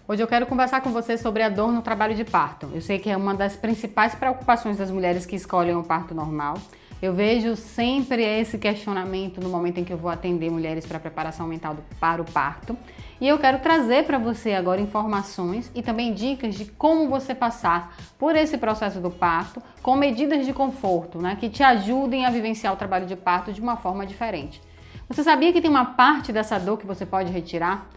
Hoje eu quero conversar com você sobre a dor no trabalho de parto. Eu sei que é uma das principais preocupações das mulheres que escolhem o parto normal. Eu vejo sempre esse questionamento no momento em que eu vou atender mulheres para preparação mental para o parto. E eu quero trazer para você agora informações e também dicas de como você passar por esse processo do parto com medidas de conforto, né, que te ajudem a vivenciar o trabalho de parto de uma forma diferente. Você sabia que tem uma parte dessa dor que você pode retirar?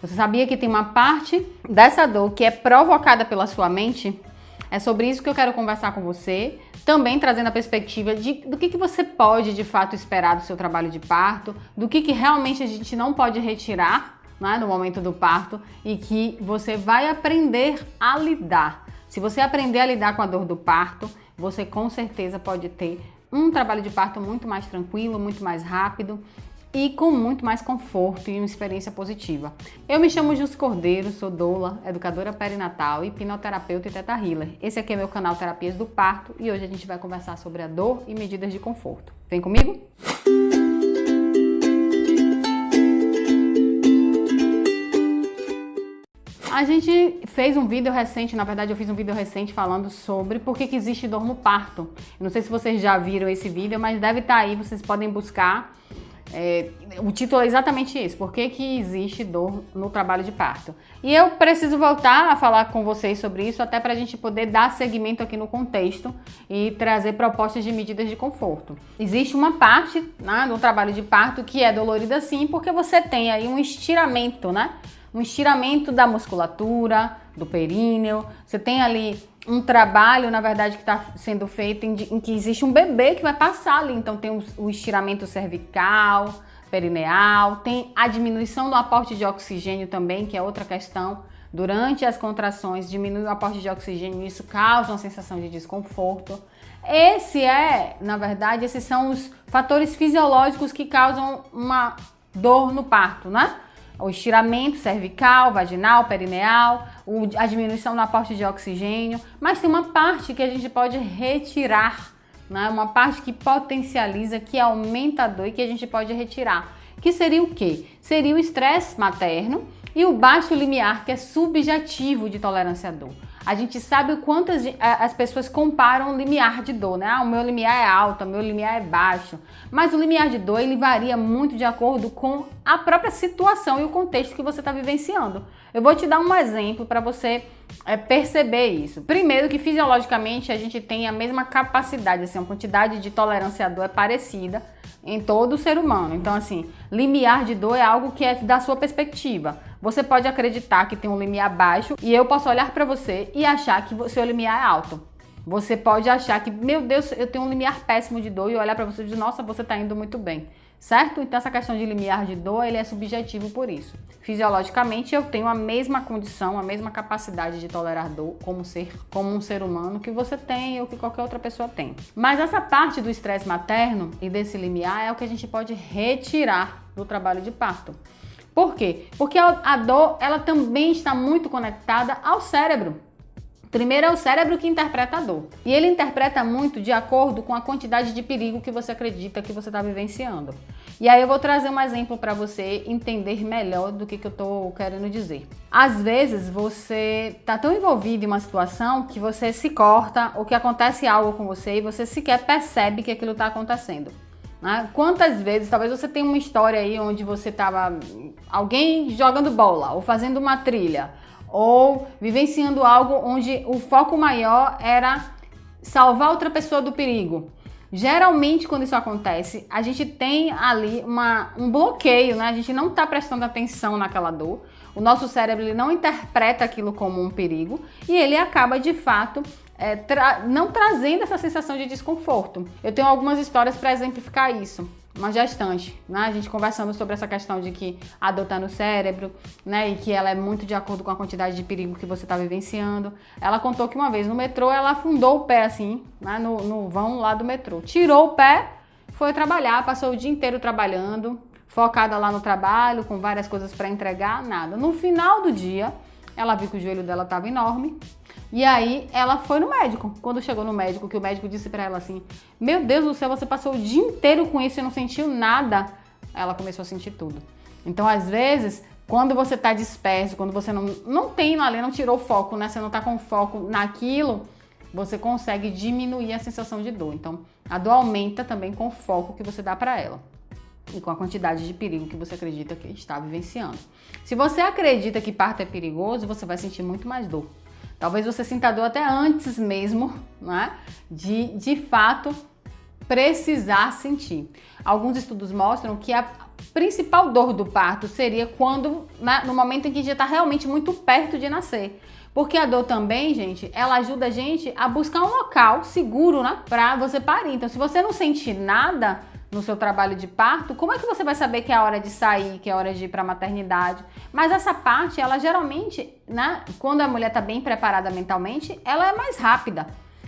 Você sabia que tem uma parte dessa dor que é provocada pela sua mente? É sobre isso que eu quero conversar com você, também trazendo a perspectiva do que você pode de fato esperar do seu trabalho de parto, do que realmente a gente não pode retirar, né, no momento do parto e que você vai aprender a lidar. Se você aprender a lidar com a dor do parto, você com certeza pode ter um trabalho de parto muito mais tranquilo, muito mais rápido e com muito mais conforto e uma experiência positiva. Eu me chamo Jus Cordeiro, sou doula, educadora perinatal, hipnoterapeuta e teta healer. Esse aqui é meu canal Terapias do Parto e hoje a gente vai conversar sobre a dor e medidas de conforto. Vem comigo? A gente fez um vídeo recente, na verdade eu fiz um vídeo recente falando sobre por que existe dor no parto. Eu não sei se vocês já viram esse vídeo, mas deve estar aí, vocês podem buscar. O título é exatamente esse, por que existe dor no trabalho de parto. E eu preciso voltar a falar com vocês sobre isso, até para a gente poder dar seguimento aqui no contexto e trazer propostas de medidas de conforto. Existe uma parte, né, do trabalho de parto que é dolorida sim, porque você tem aí um estiramento, né? Um estiramento da musculatura, do períneo, você tem ali um trabalho, na verdade, que está sendo feito em que existe um bebê que vai passar ali. Então tem o estiramento cervical, perineal, tem a diminuição do aporte de oxigênio também, que é outra questão. Durante as contrações, diminui o aporte de oxigênio e isso causa uma sensação de desconforto. Esses são os fatores fisiológicos que causam uma dor no parto, né? O estiramento cervical, vaginal, perineal, a diminuição do aporte de oxigênio, mas tem uma parte que a gente pode retirar, né? Uma parte que potencializa, que aumenta a dor e que a gente pode retirar. Que seria o quê? Seria o estresse materno e o baixo limiar, que é subjetivo de tolerância à dor. A gente sabe o quanto as pessoas comparam o limiar de dor, né? O meu limiar é alto, o meu limiar é baixo. Mas o limiar de dor, ele varia muito de acordo com a própria situação e o contexto que você está vivenciando. Eu vou te dar um exemplo para você perceber isso. Primeiro que fisiologicamente a gente tem a mesma capacidade, assim, a quantidade de tolerância à dor é parecida em todo o ser humano. Então, assim, limiar de dor é algo que é da sua perspectiva. Você pode acreditar que tem um limiar baixo e eu posso olhar para você e achar que o seu limiar é alto. Você pode achar que, meu Deus, eu tenho um limiar péssimo de dor e olhar para você e dizer, nossa, você está indo muito bem. Certo? Então essa questão de limiar de dor, ele é subjetivo por isso. Fisiologicamente eu tenho a mesma condição, a mesma capacidade de tolerar dor como um ser humano que você tem ou que qualquer outra pessoa tem. Mas essa parte do estresse materno e desse limiar é o que a gente pode retirar do trabalho de parto. Por quê? Porque a dor, ela também está muito conectada ao cérebro. Primeiro é o cérebro que interpreta a dor. E ele interpreta muito de acordo com a quantidade de perigo que você acredita que você está vivenciando. E aí eu vou trazer um exemplo para você entender melhor do que eu estou querendo dizer. Às vezes você está tão envolvido em uma situação que você se corta ou que acontece algo com você e você sequer percebe que aquilo está acontecendo. Né? Quantas vezes, talvez você tenha uma história aí onde você estava alguém jogando bola ou fazendo uma trilha ou vivenciando algo onde o foco maior era salvar outra pessoa do perigo. Geralmente, quando isso acontece, a gente tem ali um bloqueio, né? A gente não está prestando atenção naquela dor. O nosso cérebro ele não interpreta aquilo como um perigo e ele acaba, de fato, não trazendo essa sensação de desconforto. Eu tenho algumas histórias para exemplificar isso. Uma gestante, né? A gente conversando sobre essa questão de que a dor está no cérebro, né? E que ela é muito de acordo com a quantidade de perigo que você está vivenciando. Ela contou que uma vez no metrô ela afundou o pé assim, né? No vão lá do metrô. Tirou o pé, foi trabalhar, passou o dia inteiro trabalhando, focada lá no trabalho, com várias coisas para entregar, nada. No final do dia, ela viu que o joelho dela estava enorme. E aí ela foi no médico. Quando chegou no médico, que o médico disse pra ela assim: meu Deus do céu, você passou o dia inteiro com isso e não sentiu nada. Ela começou a sentir tudo. Então, às vezes, Quando você está disperso, quando você não tem ali, não tirou o foco, né? Você não está com foco naquilo, você consegue diminuir a sensação de dor. Então, a dor aumenta também com o foco que você dá para ela e com a quantidade de perigo que você acredita que está vivenciando. Se você acredita que parto é perigoso, você vai sentir muito mais dor. Talvez você sinta dor até antes mesmo, né, de fato precisar sentir. Alguns estudos mostram que a principal dor do parto seria quando, né, no momento em que já está realmente muito perto de nascer. Porque a dor também, gente, ela ajuda a gente a buscar um local seguro, né, para você parir. Então, se você não sentir nada no seu trabalho de parto, como é que você vai saber que é a hora de sair, que é a hora de ir para a maternidade? Mas essa parte, ela geralmente, né, quando a mulher está bem preparada mentalmente, ela é mais rápida.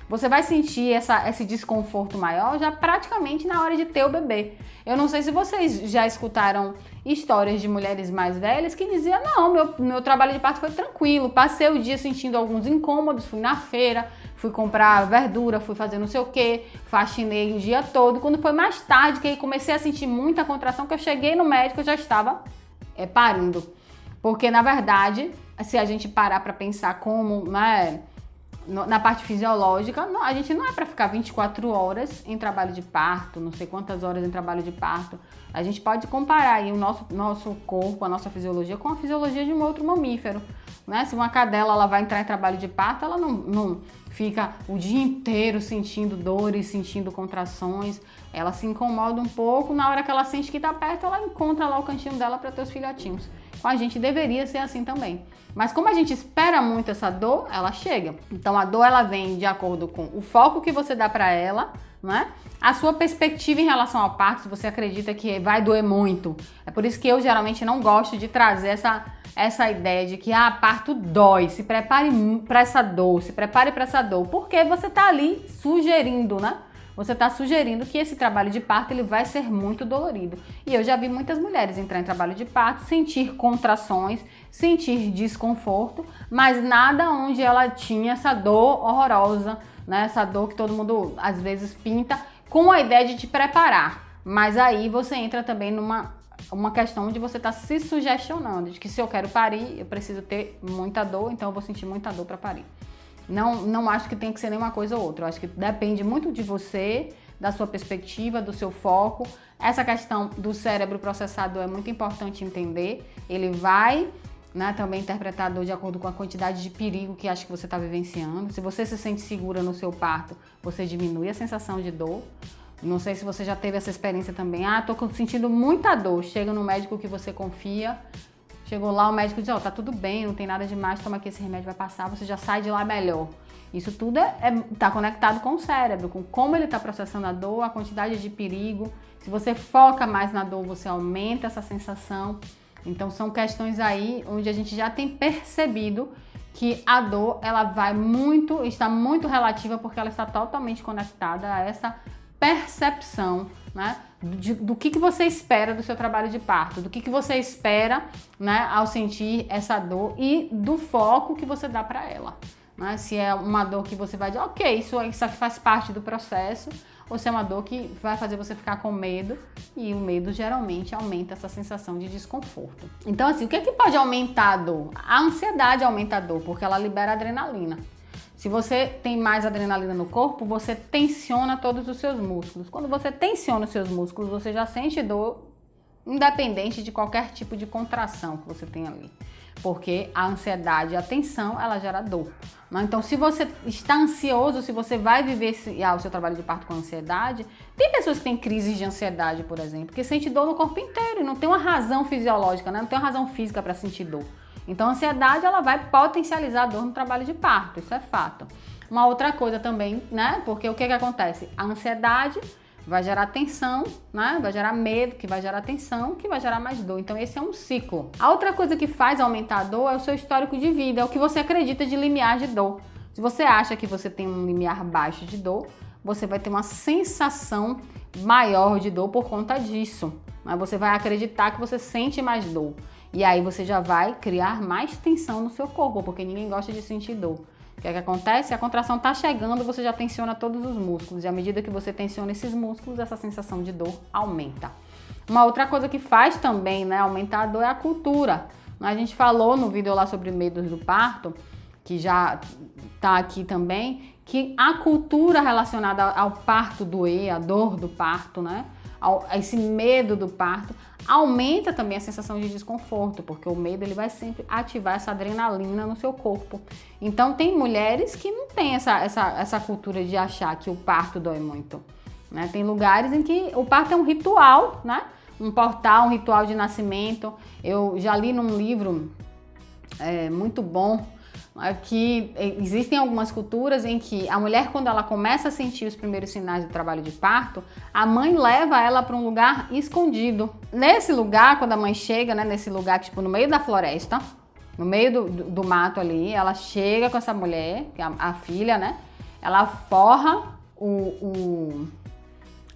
Você vai sentir esse desconforto maior já praticamente na hora de ter o bebê. Eu não sei se vocês já escutaram histórias de mulheres mais velhas que diziam, não, meu trabalho de parto foi tranquilo, passei o dia sentindo alguns incômodos, fui na feira, fui comprar verdura, fui fazer não sei o que, faxinei o dia todo. Quando foi mais tarde que aí comecei a sentir muita contração, que eu cheguei no médico, eu já estava parindo. Porque, na verdade, se a gente parar para pensar como, né, na parte fisiológica, a gente não é para ficar 24 horas em trabalho de parto, não sei quantas horas em trabalho de parto. A gente pode comparar aí o nosso corpo, a nossa fisiologia com a fisiologia de um outro mamífero, né? Se uma cadela ela vai entrar em trabalho de parto, ela não fica o dia inteiro sentindo dores, sentindo contrações. Ela se incomoda um pouco, na hora que ela sente que tá perto, ela encontra lá o cantinho dela para ter os filhotinhos. Com a gente deveria ser assim também. Mas como a gente espera muito essa dor, ela chega. Então a dor ela vem de acordo com o foco que você dá para ela, né? A sua perspectiva em relação ao parto, se você acredita que vai doer muito. É por isso que eu geralmente não gosto de trazer essa ideia de que parto dói, se prepare para essa dor, se prepare para essa dor, porque você tá ali sugerindo, né? Você está sugerindo que esse trabalho de parto ele vai ser muito dolorido. E eu já vi muitas mulheres entrar em trabalho de parto, sentir contrações, sentir desconforto, mas nada onde ela tinha essa dor horrorosa, né? Essa dor que todo mundo às vezes pinta com a ideia de te preparar. Mas aí você entra também numa questão de você estar se sugestionando, de que se eu quero parir, eu preciso ter muita dor, então eu vou sentir muita dor para parir. Não acho que tem que ser nenhuma coisa ou outra. Eu acho que depende muito de você, da sua perspectiva, do seu foco. Essa questão do cérebro processador é muito importante entender. Ele vai, né, também interpretar a dor de acordo com a quantidade de perigo que acha que você está vivenciando. Se você se sente segura no seu parto, você diminui a sensação de dor. Não sei se você já teve essa experiência também. Tô sentindo muita dor. Chega no médico que você confia. Chegou lá, o médico diz, tá tudo bem, não tem nada demais, toma aqui, esse remédio vai passar, você já sai de lá melhor. Isso tudo tá conectado com o cérebro, com como ele está processando a dor, a quantidade de perigo. Se você foca mais na dor, você aumenta essa sensação. Então são questões aí onde a gente já tem percebido que a dor, ela está muito relativa porque ela está totalmente conectada a essa percepção, né? Do que você espera do seu trabalho de parto, do que você espera, né, ao sentir essa dor e do foco que você dá para ela, né? Se é uma dor que você vai dizer, ok, isso aqui faz parte do processo, ou se é uma dor que vai fazer você ficar com medo, e o medo geralmente aumenta essa sensação de desconforto. Então, assim, o que pode aumentar a dor? A ansiedade aumenta a dor, porque ela libera adrenalina. Se você tem mais adrenalina no corpo, você tensiona todos os seus músculos. Quando você tensiona os seus músculos, você já sente dor independente de qualquer tipo de contração que você tem ali. Porque a ansiedade e a tensão, ela gera dor. Então, se você está ansioso, se você vai vivenciar o seu trabalho de parto com ansiedade, tem pessoas que têm crises de ansiedade, por exemplo, que sentem dor no corpo inteiro e não tem uma razão fisiológica, né? Não tem uma razão física para sentir dor. Então, a ansiedade, ela vai potencializar a dor no trabalho de parto, isso é fato. Uma outra coisa também, né? Porque o que acontece? A ansiedade vai gerar tensão, né? Vai gerar medo, que vai gerar tensão, que vai gerar mais dor. Então, esse é um ciclo. A outra coisa que faz aumentar a dor é o seu histórico de vida, é o que você acredita de limiar de dor. Se você acha que você tem um limiar baixo de dor, você vai ter uma sensação maior de dor por conta disso. Mas você vai acreditar que você sente mais dor. E aí você já vai criar mais tensão no seu corpo, porque ninguém gosta de sentir dor. O que acontece? A contração está chegando, você já tensiona todos os músculos. E à medida que você tensiona esses músculos, essa sensação de dor aumenta. Uma outra coisa que faz também, né, aumentar a dor é a cultura. A gente falou no vídeo lá sobre medos do parto, que já tá aqui também, que a cultura relacionada ao parto doer, a dor do parto, né? Esse medo do parto, aumenta também a sensação de desconforto, porque o medo ele vai sempre ativar essa adrenalina no seu corpo. Então tem mulheres que não têm essa cultura de achar que o parto dói muito, né? Tem lugares em que o parto é um ritual, né? Um portal, um ritual de nascimento. Eu já li num livro muito bom, que existem algumas culturas em que a mulher, quando ela começa a sentir os primeiros sinais do trabalho de parto, a mãe leva ela para um lugar escondido. Nesse lugar, quando a mãe chega, né, nesse lugar, tipo, no meio da floresta, no meio do mato ali, ela chega com essa mulher, que é a filha, né? Ela forra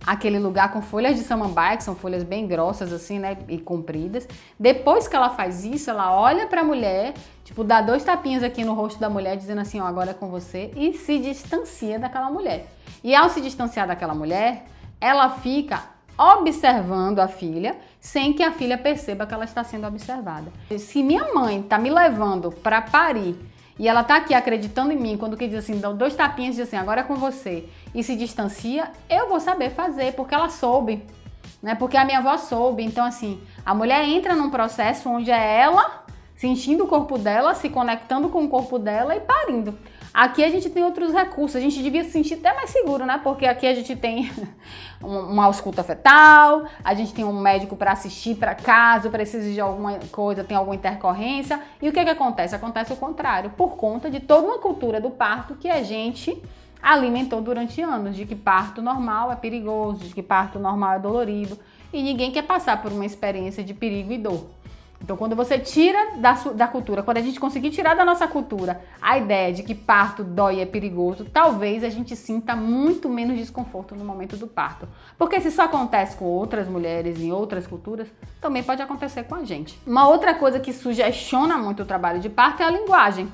aquele lugar com folhas de samambaia, que são folhas bem grossas assim, né, e compridas. Depois que ela faz isso, ela olha pra mulher, tipo, dá 2 tapinhas aqui no rosto da mulher, dizendo assim, ó, agora é com você, e se distancia daquela mulher. E ao se distanciar daquela mulher, ela fica observando a filha, sem que a filha perceba que ela está sendo observada. Se minha mãe tá me levando pra parir, e ela tá aqui acreditando em mim, quando que diz assim, dá 2 tapinhas e diz assim, agora é com você, e se distancia, eu vou saber fazer, porque ela soube, né? Porque a minha avó soube. Então, assim, a mulher entra num processo onde é ela sentindo o corpo dela, se conectando com o corpo dela e parindo. Aqui a gente tem outros recursos, a gente devia se sentir até mais seguro, né? Porque aqui a gente tem uma ausculta fetal, a gente tem um médico para assistir para caso precise de alguma coisa, tem alguma intercorrência. E o que acontece? Acontece o contrário, por conta de toda uma cultura do parto que a gente alimentou durante anos, de que parto normal é perigoso, de que parto normal é dolorido, e ninguém quer passar por uma experiência de perigo e dor. Então, quando você tira da cultura, quando a gente conseguir tirar da nossa cultura a ideia de que parto dói e é perigoso, talvez a gente sinta muito menos desconforto no momento do parto. Porque se isso acontece com outras mulheres em outras culturas, também pode acontecer com a gente. Uma outra coisa que sugestiona muito o trabalho de parto é a linguagem.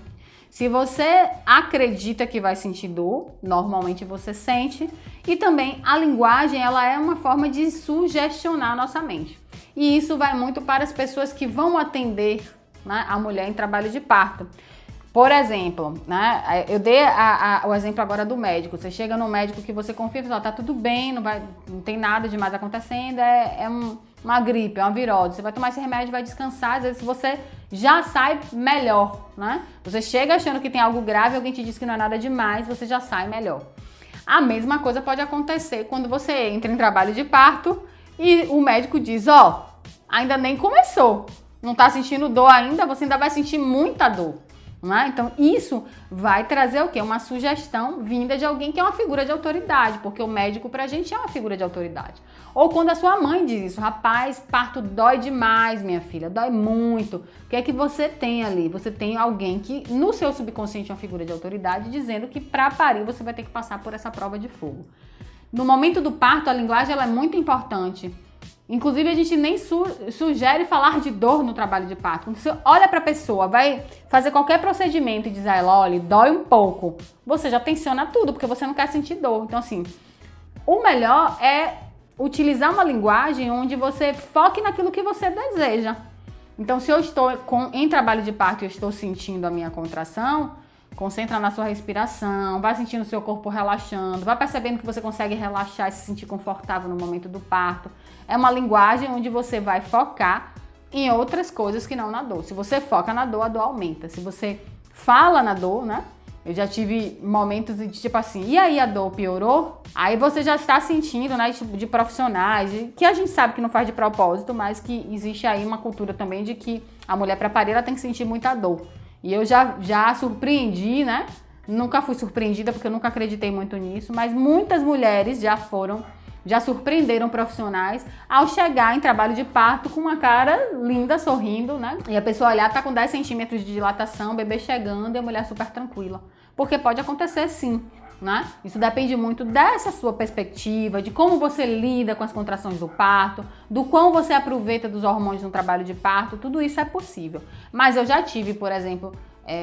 Se você acredita que vai sentir dor, normalmente você sente. E também a linguagem, ela é uma forma de sugestionar a nossa mente. E isso vai muito para as pessoas que vão atender, né, a mulher em trabalho de parto. Por exemplo, né, eu dei o exemplo agora do médico. Você chega no médico que você confia e fala, tá tudo bem, não tem nada demais acontecendo, uma gripe, é uma virose. Você vai tomar esse remédio, vai descansar, às vezes você já sai melhor, né? Você chega achando que tem algo grave, alguém te diz que não é nada demais, você já sai melhor. A mesma coisa pode acontecer quando você entra em trabalho de parto e o médico diz, ó, ainda nem começou, não tá sentindo dor ainda, você ainda vai sentir muita dor. Né? Então isso vai trazer o quê? Uma sugestão vinda de alguém que é uma figura de autoridade, porque o médico pra gente é uma figura de autoridade. Ou quando a sua mãe diz isso, rapaz, parto dói demais, minha filha, dói muito. O que é que você tem ali? Você tem alguém que no seu subconsciente é uma figura de autoridade dizendo que pra parir você vai ter que passar por essa prova de fogo. No momento do parto, a linguagem ela é muito importante. Inclusive, a gente nem sugere falar de dor no trabalho de parto. Quando você olha para a pessoa, vai fazer qualquer procedimento e diz a ela, olha, dói um pouco, você já tensiona tudo, porque você não quer sentir dor. Então, assim, o melhor é utilizar uma linguagem onde você foque naquilo que você deseja. Então, se eu estou em trabalho de parto e eu estou sentindo a minha contração, concentra na sua respiração, vai sentindo o seu corpo relaxando, vai percebendo que você consegue relaxar e se sentir confortável no momento do parto. É uma linguagem onde você vai focar em outras coisas que não na dor. Se você foca na dor, a dor aumenta. Se você fala na dor, né? Eu já tive momentos de tipo assim, e aí a dor piorou? Aí você já está sentindo, né, tipo, de profissionais, que a gente sabe que não faz de propósito, mas que existe aí uma cultura também de que a mulher para parir ela tem que sentir muita dor. E eu já surpreendi, né? Nunca fui surpreendida porque eu nunca acreditei muito nisso, mas muitas mulheres já surpreenderam profissionais ao chegar em trabalho de parto com uma cara linda, sorrindo, né? E a pessoa olhar, tá com 10 centímetros de dilatação, o bebê chegando e a mulher super tranquila. Porque pode acontecer sim, né? Isso depende muito dessa sua perspectiva, de como você lida com as contrações do parto, do quão você aproveita dos hormônios no trabalho de parto, tudo isso é possível. Mas eu já tive, por exemplo,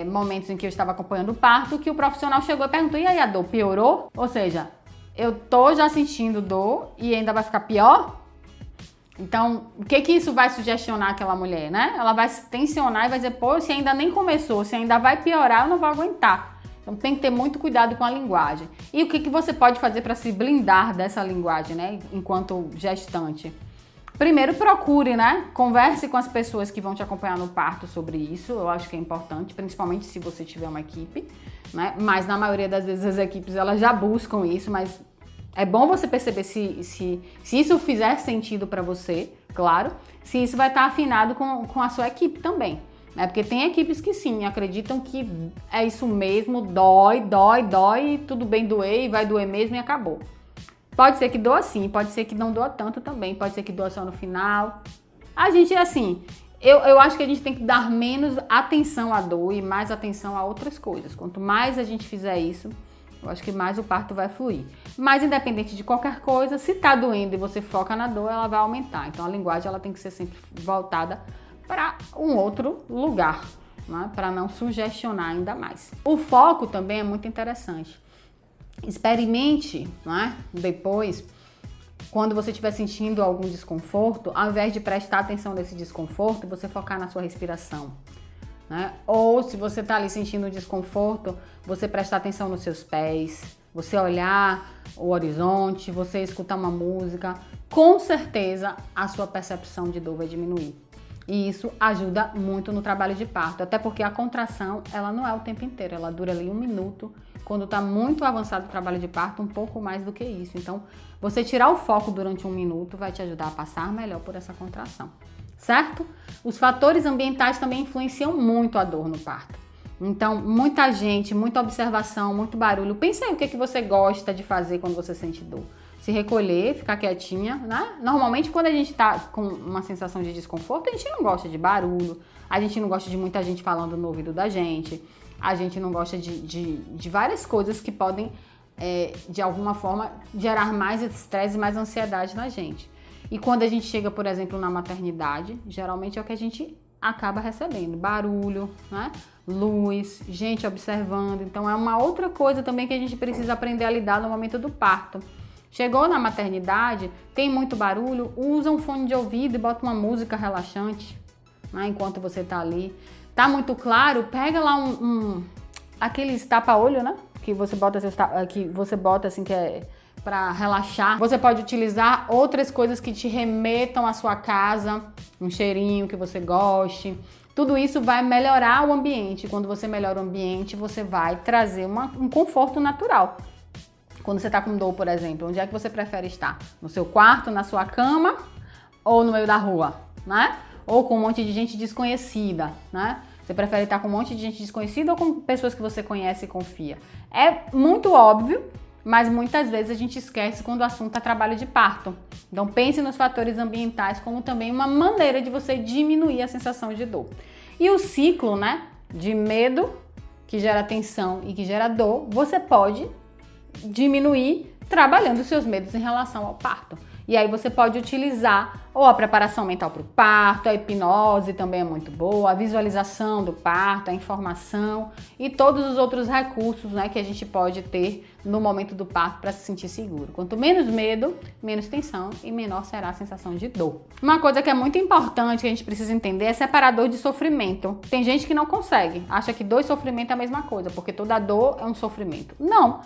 momentos em que eu estava acompanhando o parto, que o profissional chegou e perguntou, e aí a dor piorou? Ou seja, eu tô já sentindo dor e ainda vai ficar pior? Então, o que isso vai sugestionar aquela mulher, né? Ela vai se tensionar e vai dizer, pô, se ainda nem começou, se ainda vai piorar, eu não vou aguentar. Então, tem que ter muito cuidado com a linguagem. E o que você pode fazer para se blindar dessa linguagem, né? Enquanto gestante? Primeiro, procure, né? Converse com as pessoas que vão te acompanhar no parto sobre isso. Eu acho que é importante, principalmente se você tiver uma equipe, né? Mas na maioria das vezes as equipes, elas já buscam isso, mas é bom você perceber se isso fizer sentido para você, claro, se isso vai estar afinado com a sua equipe também. Né? Porque tem equipes que sim, acreditam que é isso mesmo, dói, e tudo bem doer, e vai doer mesmo e acabou. Pode ser que doa sim, pode ser que não doa tanto também, pode ser que doa só no final. A gente, assim, eu acho que a gente tem que dar menos atenção à dor e mais atenção a outras coisas. Quanto mais a gente fizer isso, eu acho que mais o parto vai fluir. Mas independente de qualquer coisa, se tá doendo e você foca na dor, ela vai aumentar. Então a linguagem ela tem que ser sempre voltada para um outro lugar, né? Para não sugestionar ainda mais. O foco também é muito interessante. Experimente, né? Depois, quando você estiver sentindo algum desconforto, ao invés de prestar atenção nesse desconforto, você focar na sua respiração. Né? Ou se você está ali sentindo desconforto, você prestar atenção nos seus pés, você olhar o horizonte, você escutar uma música, com certeza a sua percepção de dor vai diminuir. E isso ajuda muito no trabalho de parto, até porque a contração ela não é o tempo inteiro, ela dura ali 1 minuto. Quando está muito avançado o trabalho de parto, um pouco mais do que isso. Então, você tirar o foco durante 1 minuto vai te ajudar a passar melhor por essa contração. Certo? Os fatores ambientais também influenciam muito a dor no parto. Então, muita gente, muita observação, muito barulho. Pensa aí o que você gosta de fazer quando você sente dor. Se recolher, ficar quietinha, né? Normalmente, quando a gente tá com uma sensação de desconforto, a gente não gosta de barulho, a gente não gosta de muita gente falando no ouvido da gente, a gente não gosta de várias coisas que podem, de alguma forma, gerar mais estresse e mais ansiedade na gente. E quando a gente chega, por exemplo, na maternidade, geralmente é o que a gente acaba recebendo. Barulho, né? Luz, gente observando. Então é uma outra coisa também que a gente precisa aprender a lidar no momento do parto. Chegou na maternidade, tem muito barulho, usa um fone de ouvido e bota uma música relaxante, né? Enquanto você tá ali. Tá muito claro, pega lá aqueles tapa-olho, né? Que você bota assim, que é para relaxar. Você pode utilizar outras coisas que te remetam à sua casa, um cheirinho que você goste. Tudo isso vai melhorar o ambiente. Quando você melhora o ambiente, você vai trazer um conforto natural. Quando você tá com dor, por exemplo, onde é que você prefere estar? No seu quarto, na sua cama ou no meio da rua, né? Ou com um monte de gente desconhecida, né? Você prefere estar com um monte de gente desconhecida ou com pessoas que você conhece e confia? É muito óbvio, mas muitas vezes a gente esquece quando o assunto é trabalho de parto. Então pense nos fatores ambientais como também uma maneira de você diminuir a sensação de dor. E o ciclo, né, de medo, que gera tensão e que gera dor, você pode diminuir trabalhando os seus medos em relação ao parto. E aí você pode utilizar ou a preparação mental para o parto, a hipnose também é muito boa, a visualização do parto, a informação e todos os outros recursos, né, que a gente pode ter no momento do parto para se sentir seguro. Quanto menos medo, menos tensão e menor será a sensação de dor. Uma coisa que é muito importante que a gente precisa entender é separar dor de sofrimento. Tem gente que não consegue, acha que dor e sofrimento é a mesma coisa, porque toda dor é um sofrimento. Não!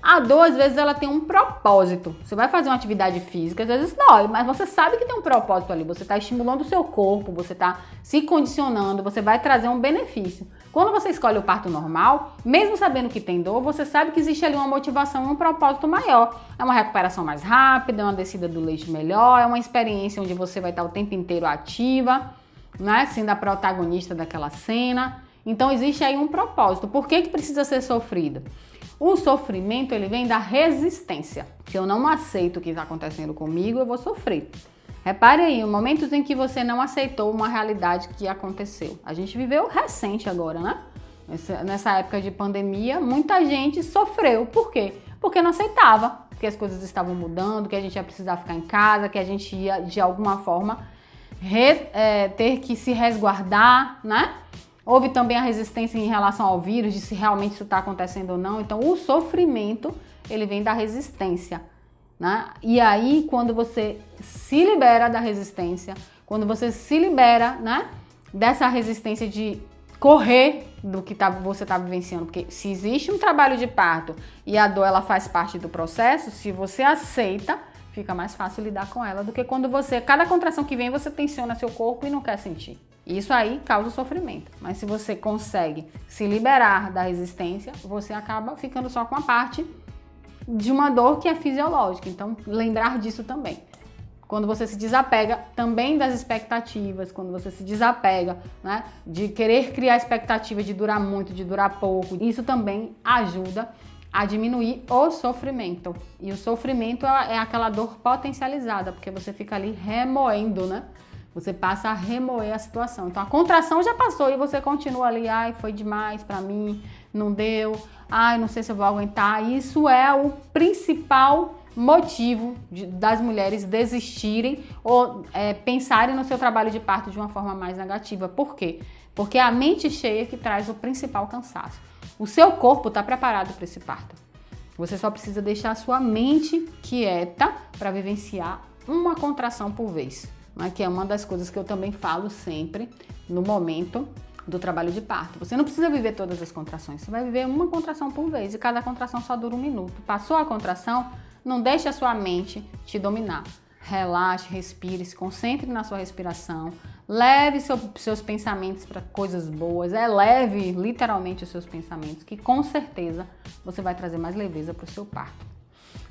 A dor, às vezes, ela tem um propósito. Você vai fazer uma atividade física, às vezes dói, mas você sabe que tem um propósito ali. Você está estimulando o seu corpo, você está se condicionando, você vai trazer um benefício. Quando você escolhe o parto normal, mesmo sabendo que tem dor, você sabe que existe ali uma motivação e um propósito maior. É uma recuperação mais rápida, é uma descida do leite melhor, é uma experiência onde você vai estar o tempo inteiro ativa, né, sendo a protagonista daquela cena. Então, existe aí um propósito. Por que precisa ser sofrido? O sofrimento, ele vem da resistência. Se eu não aceito o que está acontecendo comigo, eu vou sofrer. Repare aí, momentos em que você não aceitou uma realidade que aconteceu. A gente viveu recente agora, né? Nessa época de pandemia, muita gente sofreu. Por quê? Porque não aceitava que as coisas estavam mudando, que a gente ia precisar ficar em casa, que a gente ia, de alguma forma, ter que se resguardar, né? Houve também a resistência em relação ao vírus, de se realmente isso está acontecendo ou não. Então, o sofrimento, ele vem da resistência. né? E aí, quando você se libera da resistência, quando você se libera, né, dessa resistência de correr do que você está vivenciando, porque se existe um trabalho de parto e a dor ela faz parte do processo, se você aceita, fica mais fácil lidar com ela do que quando cada contração que vem, você tensiona seu corpo e não quer sentir. Isso aí causa sofrimento. Mas se você consegue se liberar da resistência, você acaba ficando só com a parte de uma dor que é fisiológica. Então, lembrar disso também. Quando você se desapega também das expectativas, quando você se desapega, né, de querer criar expectativa de durar muito, de durar pouco, isso também ajuda a diminuir o sofrimento. E o sofrimento é aquela dor potencializada, porque você fica ali remoendo, né? Você passa a remoer a situação. Então a contração já passou e você continua ali, ai, foi demais pra mim, não deu, ai, não sei se eu vou aguentar. Isso é o principal motivo das mulheres desistirem ou pensarem no seu trabalho de parto de uma forma mais negativa. Por quê? Porque é a mente cheia que traz o principal cansaço. O seu corpo está preparado para esse parto. Você só precisa deixar a sua mente quieta para vivenciar uma contração por vez, né? Que é uma das coisas que eu também falo sempre no momento do trabalho de parto. Você não precisa viver todas as contrações, você vai viver uma contração por vez e cada contração só dura 1 minuto. Passou a contração, não deixe a sua mente te dominar. Relaxe, respire, se concentre na sua respiração, leve seus pensamentos para coisas boas, eleve literalmente os seus pensamentos, que com certeza você vai trazer mais leveza para o seu parto.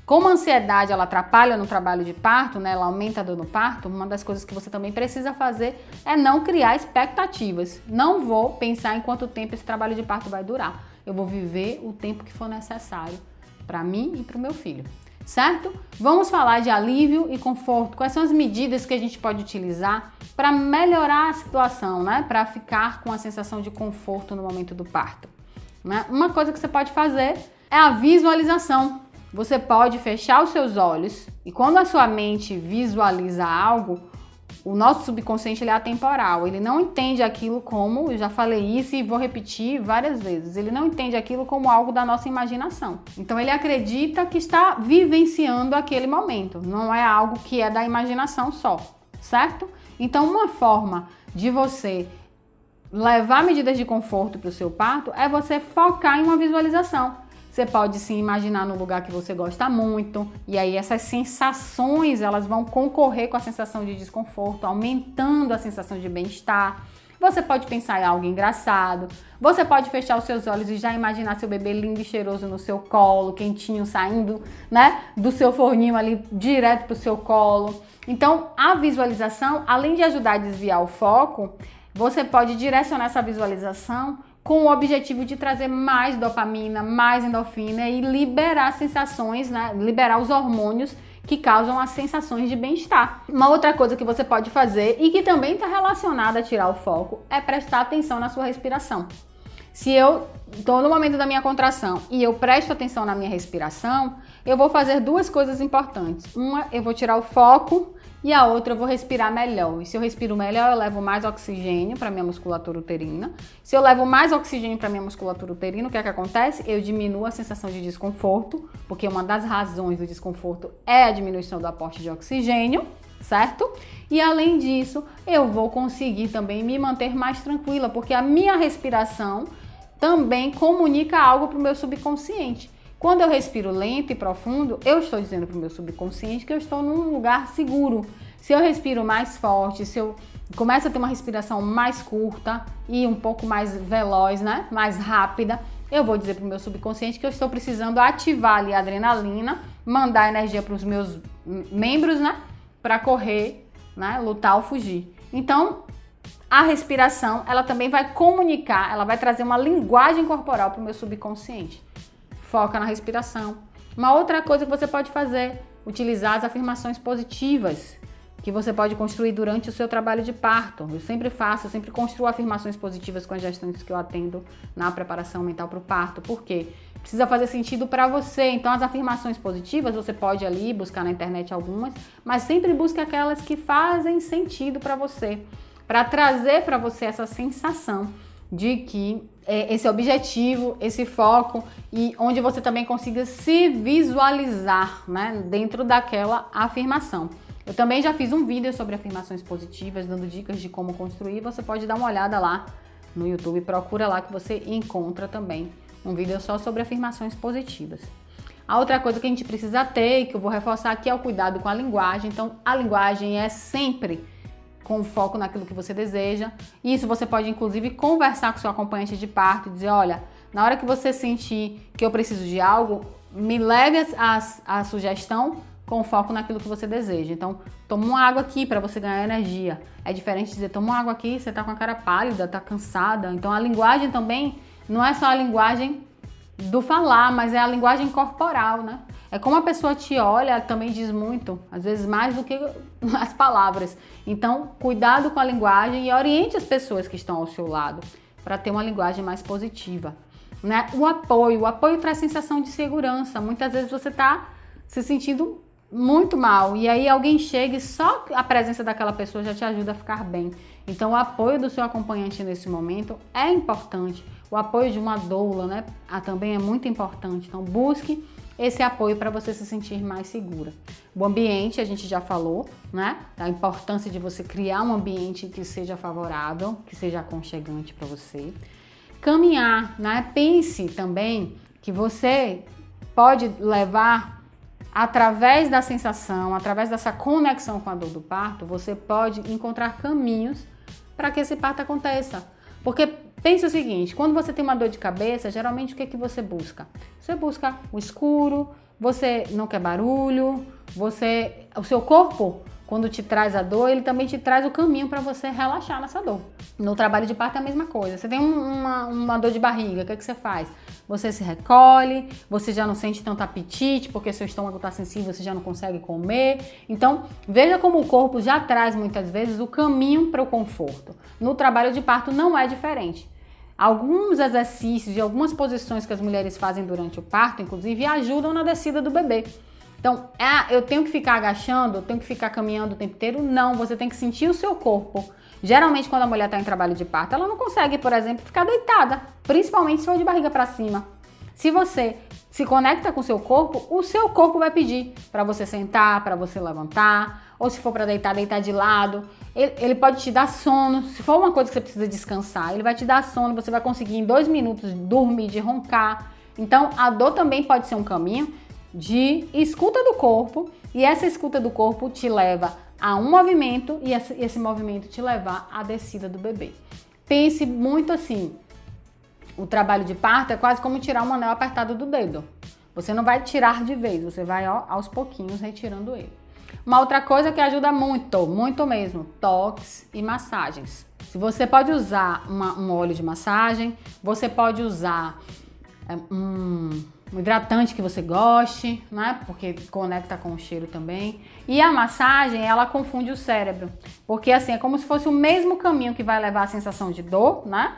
Como a ansiedade ela atrapalha no trabalho de parto, né, ela aumenta a dor no parto, uma das coisas que você também precisa fazer é não criar expectativas. Não vou pensar em quanto tempo esse trabalho de parto vai durar. Eu vou viver o tempo que for necessário para mim e para o meu filho. Certo? Vamos falar de alívio e conforto. Quais são as medidas que a gente pode utilizar para melhorar a situação, né? Para ficar com a sensação de conforto no momento do parto, né? Uma coisa que você pode fazer é a visualização. Você pode fechar os seus olhos e quando a sua mente visualiza algo, o nosso subconsciente ele é atemporal, ele não entende aquilo como, eu já falei isso e vou repetir várias vezes, ele não entende aquilo como algo da nossa imaginação. Então ele acredita que está vivenciando aquele momento, não é algo que é da imaginação só, certo? Então uma forma de você levar medidas de conforto para o seu parto é você focar em uma visualização. Você pode se imaginar no lugar que você gosta muito, e aí essas sensações elas vão concorrer com a sensação de desconforto, aumentando a sensação de bem-estar. Você pode pensar em algo engraçado, você pode fechar os seus olhos e já imaginar seu bebê lindo e cheiroso no seu colo, quentinho, saindo, né, do seu forninho ali direto para o seu colo. Então, a visualização, além de ajudar a desviar o foco, você pode direcionar essa visualização com o objetivo de trazer mais dopamina, mais endorfina e liberar sensações, né? Liberar os hormônios que causam as sensações de bem-estar. Uma outra coisa que você pode fazer e que também está relacionada a tirar o foco é prestar atenção na sua respiração. Se eu estou no momento da minha contração e eu presto atenção na minha respiração, eu vou fazer 2 coisas importantes. Uma, eu vou tirar o foco e a outra eu vou respirar melhor. E se eu respiro melhor, eu levo mais oxigênio para minha musculatura uterina. Se eu levo mais oxigênio para minha musculatura uterina, o que é que acontece? Eu diminuo a sensação de desconforto, porque uma das razões do desconforto é a diminuição do aporte de oxigênio, certo? E além disso, eu vou conseguir também me manter mais tranquila, porque a minha respiração também comunica algo para o meu subconsciente. Quando eu respiro lento e profundo, eu estou dizendo para o meu subconsciente que eu estou num lugar seguro. Se eu respiro mais forte, se eu começo a ter uma respiração mais curta e um pouco mais veloz, né? Mais rápida, eu vou dizer para o meu subconsciente que eu estou precisando ativar ali a adrenalina, mandar energia para os meus membros, né? Para correr, né? Lutar ou fugir. Então, a respiração, ela também vai comunicar, ela vai trazer uma linguagem corporal para o meu subconsciente. Foca na respiração. Uma outra coisa que você pode fazer, utilizar as afirmações positivas que você pode construir durante o seu trabalho de parto. Eu sempre construo afirmações positivas com as gestantes que eu atendo na preparação mental para o parto. Por quê? Precisa fazer sentido para você. Então, as afirmações positivas, você pode ali buscar na internet algumas, mas sempre busque aquelas que fazem sentido para você, para trazer para você essa sensação de que esse objetivo, esse foco e onde você também consiga se visualizar, né, dentro daquela afirmação. Eu também já fiz um vídeo sobre afirmações positivas, dando dicas de como construir. Você pode dar uma olhada lá no YouTube, procura lá que você encontra também um vídeo só sobre afirmações positivas. A outra coisa que a gente precisa ter e que eu vou reforçar aqui é o cuidado com a linguagem. Então, a linguagem é sempre com foco naquilo que você deseja. Isso você pode, inclusive, conversar com seu acompanhante de parto e dizer, olha, na hora que você sentir que eu preciso de algo, me leve a sugestão com foco naquilo que você deseja. Então, toma uma água aqui para você ganhar energia. É diferente de dizer, toma uma água aqui, você tá com a cara pálida, tá cansada. Então, a linguagem também não é só a linguagem do falar, mas é a linguagem corporal, né? É como a pessoa te olha, também diz muito, às vezes mais do que as palavras. Então, cuidado com a linguagem e oriente as pessoas que estão ao seu lado para ter uma linguagem mais positiva, né? O apoio traz sensação de segurança. Muitas vezes você tá se sentindo muito mal e aí alguém chega e só a presença daquela pessoa já te ajuda a ficar bem. Então, o apoio do seu acompanhante nesse momento é importante. O apoio de uma doula, né, também é muito importante. Então, busque esse apoio para você se sentir mais segura. O ambiente, a gente já falou, né, da importância de você criar um ambiente que seja favorável, que seja aconchegante para você. Caminhar, né, pense também que você pode levar através da sensação, através dessa conexão com a dor do parto, você pode encontrar caminhos para que esse parto aconteça. Porque pense o seguinte, quando você tem uma dor de cabeça, geralmente o que você busca? Você busca o escuro, você não quer barulho, o seu corpo, quando te traz a dor, ele também te traz o caminho para você relaxar nessa dor. No trabalho de parto é a mesma coisa. Você tem uma dor de barriga, o que você faz? Você se recolhe, você já não sente tanto apetite, porque seu estômago está sensível, você já não consegue comer. Então, veja como o corpo já traz muitas vezes o caminho para o conforto. No trabalho de parto não é diferente. Alguns exercícios e algumas posições que as mulheres fazem durante o parto, inclusive, ajudam na descida do bebê. Então, eu tenho que ficar agachando, eu tenho que ficar caminhando o tempo inteiro? Não, você tem que sentir o seu corpo. Geralmente, quando a mulher está em trabalho de parto, ela não consegue, por exemplo, ficar deitada, principalmente se for de barriga para cima. Se você se conecta com o seu corpo vai pedir para você sentar, para você levantar, ou se for para deitar, deitar de lado. Ele pode te dar sono, se for uma coisa que você precisa descansar, ele vai te dar sono, você vai conseguir em 2 minutos dormir, de roncar. Então, a dor também pode ser um caminho de escuta do corpo, e essa escuta do corpo te leva a um movimento e esse movimento te levar à descida do bebê. Pense muito assim, o trabalho de parto é quase como tirar um anel apertado do dedo. Você não vai tirar de vez, você vai aos pouquinhos retirando ele. Uma outra coisa que ajuda muito, muito mesmo, toques e massagens. Se você pode usar um óleo de massagem, você pode usar um hidratante que você goste, né? Porque conecta com o cheiro também. E a massagem, ela confunde o cérebro. Porque assim, é como se fosse o mesmo caminho que vai levar a sensação de dor, né?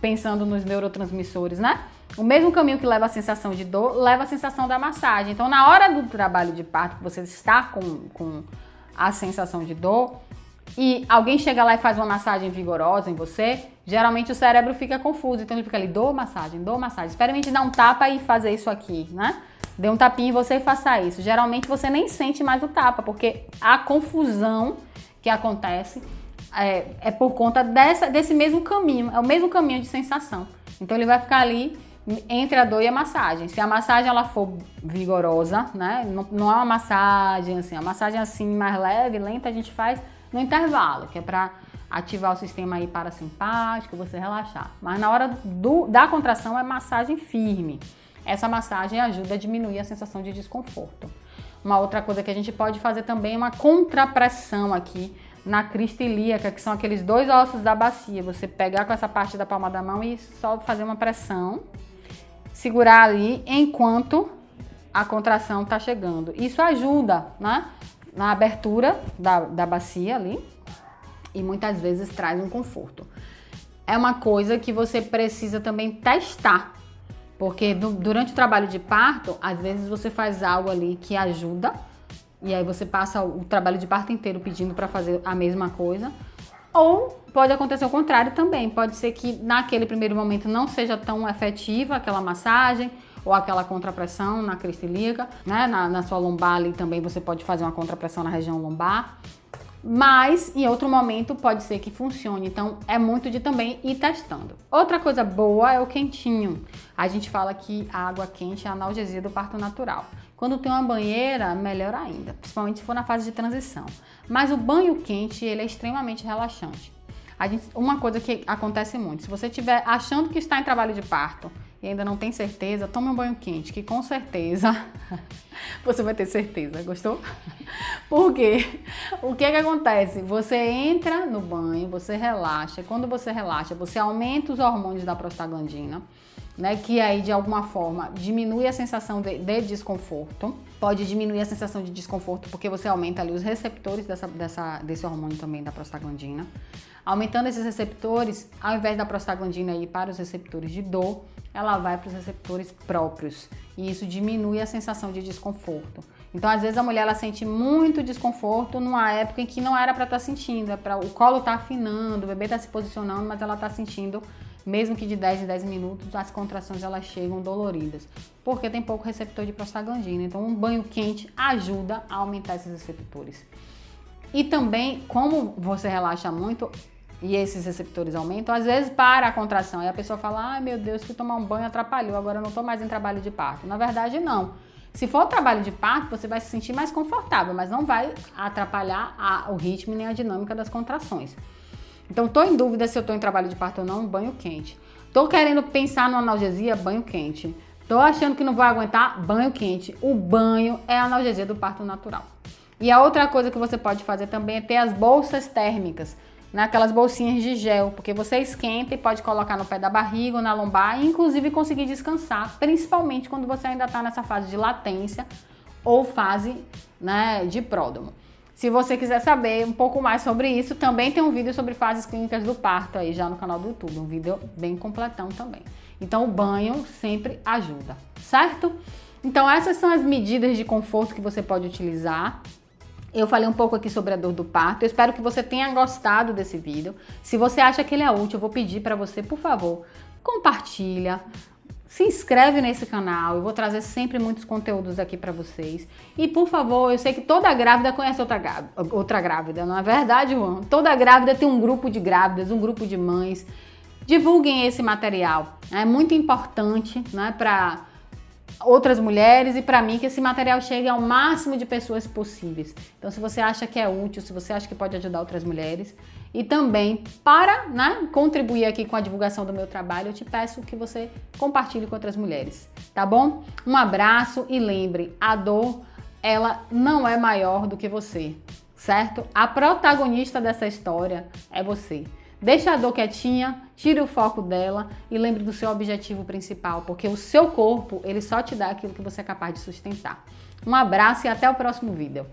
Pensando nos neurotransmissores, né? O mesmo caminho que leva a sensação de dor, leva a sensação da massagem. Então, na hora do trabalho de parto, que você está com a sensação de dor, e alguém chega lá e faz uma massagem vigorosa em você, geralmente o cérebro fica confuso. Então ele fica ali, dor, massagem, dor, massagem. Experimente dar um tapa e fazer isso aqui, né? Dê um tapinha em você e faça isso. Geralmente você nem sente mais o tapa, porque a confusão que acontece é por conta desse mesmo caminho. É o mesmo caminho de sensação. Então ele vai ficar ali entre a dor e a massagem. Se a massagem ela for vigorosa, né? Não é uma massagem assim. A massagem assim mais leve, lenta, a gente faz no intervalo, que é para ativar o sistema aí parasimpático, você relaxar. Mas na hora da contração é massagem firme. Essa massagem ajuda a diminuir a sensação de desconforto. Uma outra coisa que a gente pode fazer também é uma contrapressão aqui na crista ilíaca, que são aqueles 2 ossos da bacia. Você pegar com essa parte da palma da mão e só fazer uma pressão, segurar ali enquanto a contração está chegando. Isso ajuda, né? Na abertura da bacia ali e muitas vezes traz um conforto. É uma coisa que você precisa também testar, porque durante o trabalho de parto, às vezes você faz algo ali que ajuda e aí você passa o trabalho de parto inteiro pedindo para fazer a mesma coisa, Ou pode acontecer o contrário também. Pode ser que naquele primeiro momento não seja tão efetiva aquela massagem ou aquela contrapressão na crista ilíaca, né? Na sua lombar ali também você pode fazer uma contrapressão na região lombar. Mas em outro momento pode ser que funcione, então é muito de também ir testando. Outra coisa boa é o quentinho. A gente fala que a água quente é a analgesia do parto natural. Quando tem uma banheira, melhor ainda, principalmente se for na fase de transição. Mas o banho quente, ele é extremamente relaxante. Uma coisa que acontece muito, se você estiver achando que está em trabalho de parto e ainda não tem certeza, tome um banho quente, que com certeza você vai ter certeza. Gostou? Por quê? O que acontece? Você entra no banho, você relaxa. Quando você relaxa, você aumenta os hormônios da prostaglandina, né? Que aí, de alguma forma, diminui a sensação de desconforto. Pode diminuir a sensação de desconforto porque você aumenta ali os receptores desse hormônio também da prostaglandina. Aumentando esses receptores, ao invés da prostaglandina ir para os receptores de dor, ela vai para os receptores próprios. E isso diminui a sensação de desconforto. Então, às vezes, a mulher ela sente muito desconforto numa época em que não era para estar sentindo. O colo está afinando, o bebê está se posicionando, mas ela está sentindo, mesmo que de 10 em 10 minutos, as contrações elas chegam doloridas. Porque tem pouco receptor de prostaglandina. Então, um banho quente ajuda a aumentar esses receptores. E também, como você relaxa muito e esses receptores aumentam, às vezes para a contração. Aí a pessoa fala, ai meu Deus, fui tomar um banho, atrapalhou, agora eu não estou mais em trabalho de parto. Na verdade, não. Se for trabalho de parto, você vai se sentir mais confortável, mas não vai atrapalhar o ritmo nem a dinâmica das contrações. Então, estou em dúvida se eu estou em trabalho de parto ou não, banho quente. Estou querendo pensar numa analgesia, banho quente. Estou achando que não vou aguentar, banho quente. O banho é a analgesia do parto natural. E a outra coisa que você pode fazer também é ter as bolsas térmicas, né? Aquelas bolsinhas de gel, porque você esquenta e pode colocar no pé da barriga ou na lombar e inclusive conseguir descansar, principalmente quando você ainda está nessa fase de latência ou fase, né, de pródromo. Se você quiser saber um pouco mais sobre isso, também tem um vídeo sobre fases clínicas do parto aí já no canal do YouTube, um vídeo bem completão também. Então o banho sempre ajuda, certo? Então essas são as medidas de conforto que você pode utilizar. Eu falei um pouco aqui sobre a dor do parto. Eu espero que você tenha gostado desse vídeo. Se você acha que ele é útil, eu vou pedir para você, por favor, compartilha, se inscreve nesse canal. Eu vou trazer sempre muitos conteúdos aqui para vocês. E, por favor, eu sei que toda grávida conhece outra grávida, não é verdade, Juan? Toda grávida tem um grupo de grávidas, um grupo de mães. Divulguem esse material. É muito importante, né, para outras mulheres e para mim que esse material chegue ao máximo de pessoas possíveis. Então, se você acha que é útil, se você acha que pode ajudar outras mulheres e também para, né, contribuir aqui com a divulgação do meu trabalho, eu te peço que você compartilhe com outras mulheres, tá bom? Um abraço e lembre, a dor, ela não é maior do que você, certo? A protagonista dessa história é você. Deixa a dor quietinha, tire o foco dela e lembre do seu objetivo principal, porque o seu corpo, ele só te dá aquilo que você é capaz de sustentar. Um abraço e até o próximo vídeo.